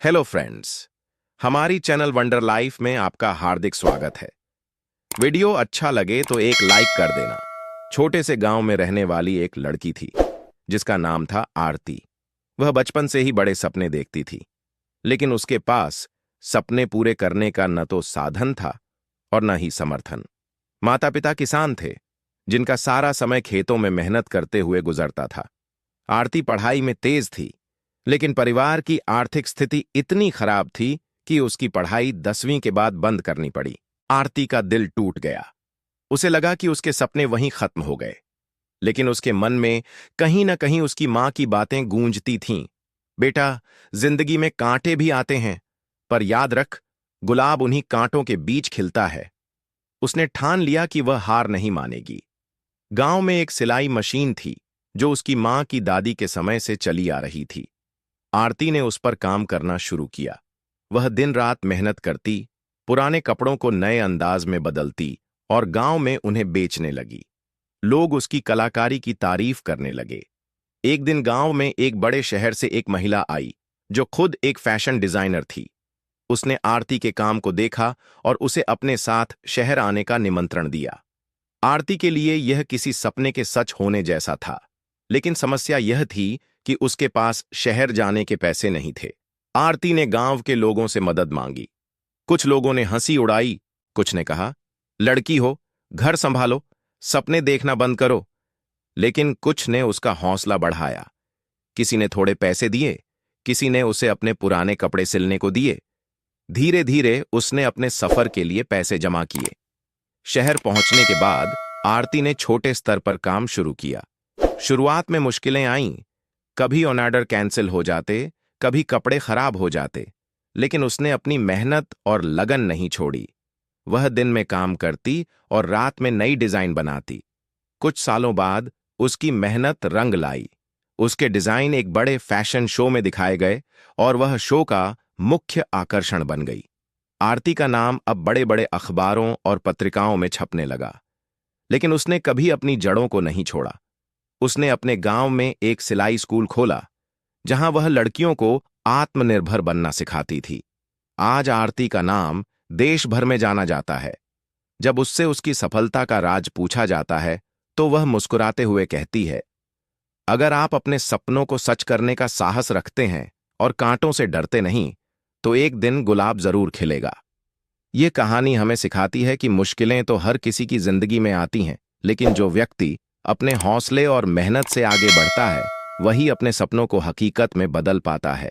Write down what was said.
Hello friends, हमारी channel wonder life में आपका हार्दिक स्वागत है। वीडियो अच्छा लगे तो एक लाइक कर देना। छोटे से गांव में रहने वाली एक लड़की थी जिसका नाम था आरती। वह बचपन से ही बड़े सपने देखती थी, लेकिन उसके पास सपने पूरे करने का न तो साधन था और न ही समर्थन। माता पिता किसान थे जिनका सारा समय खेतों में मेहनत करते हुए गुजरता था। आरती पढ़ाई में तेज थी, लेकिन परिवार की आर्थिक स्थिति इतनी खराब थी कि उसकी पढ़ाई 10वीं के बाद बंद करनी पड़ी। आरती का दिल टूट गया। उसे लगा कि उसके सपने वहीं खत्म हो गए, लेकिन उसके मन में कहीं न कहीं उसकी मां की बातें गूंजती थीं। बेटा, जिंदगी में कांटे भी आते हैं, पर याद रख, गुलाब उन्हीं कांटों के बीच खिलता है। उसने ठान लिया कि वह हार नहीं मानेगी। गांव में एक सिलाई मशीन थी जो उसकी मां की दादी के समय से चली आ रही थी। आरती ने उस पर काम करना शुरू किया। वह दिन रात मेहनत करती, पुराने कपड़ों को नए अंदाज में बदलती और गांव में उन्हें बेचने लगी। लोग उसकी कलाकारी की तारीफ करने लगे। एक दिन गांव में एक बड़े शहर से एक महिला आई जो खुद एक फैशन डिजाइनर थी। उसने आरती के काम को देखा और उसे अपने साथ शहर आने का निमंत्रण दिया। आरती के लिए यह किसी सपने के सच होने जैसा था, लेकिन समस्या यह थी कि उसके पास शहर जाने के पैसे नहीं थे। आरती ने गांव के लोगों से मदद मांगी। कुछ लोगों ने हंसी उड़ाई, कुछ ने कहा, लड़की हो, घर संभालो, सपने देखना बंद करो। लेकिन कुछ ने उसका हौसला बढ़ाया। किसी ने थोड़े पैसे दिए, किसी ने उसे अपने पुराने कपड़े सिलने को दिए। धीरे धीरे उसने अपने सफर के लिए पैसे जमा किए। शहर पहुंचने के बाद आरती ने छोटे स्तर पर काम शुरू किया। शुरुआत में मुश्किलें आईं। कभी ऑर्डर कैंसिल हो जाते, कभी कपड़े खराब हो जाते, लेकिन उसने अपनी मेहनत और लगन नहीं छोड़ी। वह दिन में काम करती और रात में नई डिजाइन बनाती। कुछ सालों बाद उसकी मेहनत रंग लाई। उसके डिजाइन एक बड़े फैशन शो में दिखाए गए और वह शो का मुख्य आकर्षण बन गई। आरती का नाम अब बड़े बड़े अखबारों और पत्रिकाओं में छपने लगा। लेकिन उसने कभी अपनी जड़ों को नहीं छोड़ा। उसने अपने गांव में एक सिलाई स्कूल खोला, जहां वह लड़कियों को आत्मनिर्भर बनना सिखाती थी। आज आरती का नाम देश भर में जाना जाता है। जब उससे उसकी सफलता का राज पूछा जाता है, तो वह मुस्कुराते हुए कहती है, अगर आप अपने सपनों को सच करने का साहस रखते हैं और कांटों से डरते नहीं, तो एक दिन गुलाब जरूर खिलेगा। ये कहानी हमें सिखाती है कि मुश्किलें तो हर किसी की जिंदगी में आती हैं, लेकिन जो व्यक्ति अपने हौसले और मेहनत से आगे बढ़ता है, वही अपने सपनों को हकीकत में बदल पाता है।